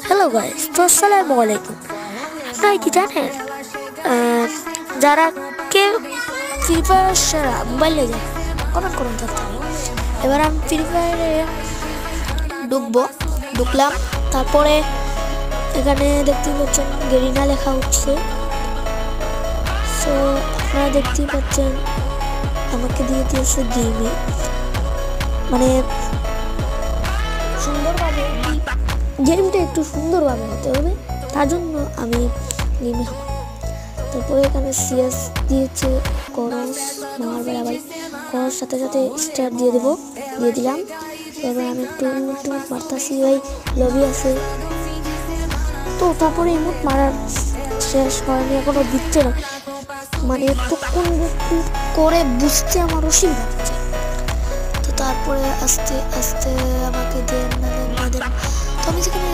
Hello guys, তো আসসালামু আলাইকুম। আপনারা কি জানেন যারা কেউ ফ্রি ফায়ার সেরা মোবাইলে যায় কমেন্ট করুন থাকতে হবে। এবার আমি ফ্রি ফায়ারে ঢুকলাম। তারপরে এখানে দেখতে পাচ্ছেন গেরিনা লেখা উঠছে। সো আপনারা দেখতেই পাচ্ছেন আমাকে দিয়ে দিয়েছে গেমে, মানে সুন্দরভাবে গেমটা একটু সুন্দরভাবে হতে হবে, তার জন্য আমি গেমে। তারপরে এখানে সিএস দিয়েছে, করস মারবার, আবার করস সাথে সাথে স্টার দিয়ে দিলাম। এবার আমি একটু মারতাছি, ভাই লবি আছে তো। তারপরে ইমোট মারার শেষ হয়নি, এখনো দিচ্ছে না, মানে এতক্ষণ করে বুঝতে আমার অসুবিধা হচ্ছে। তো তারপরে আস্তে আস্তে আমাকে দেন না দেন, তো আমি যেখানে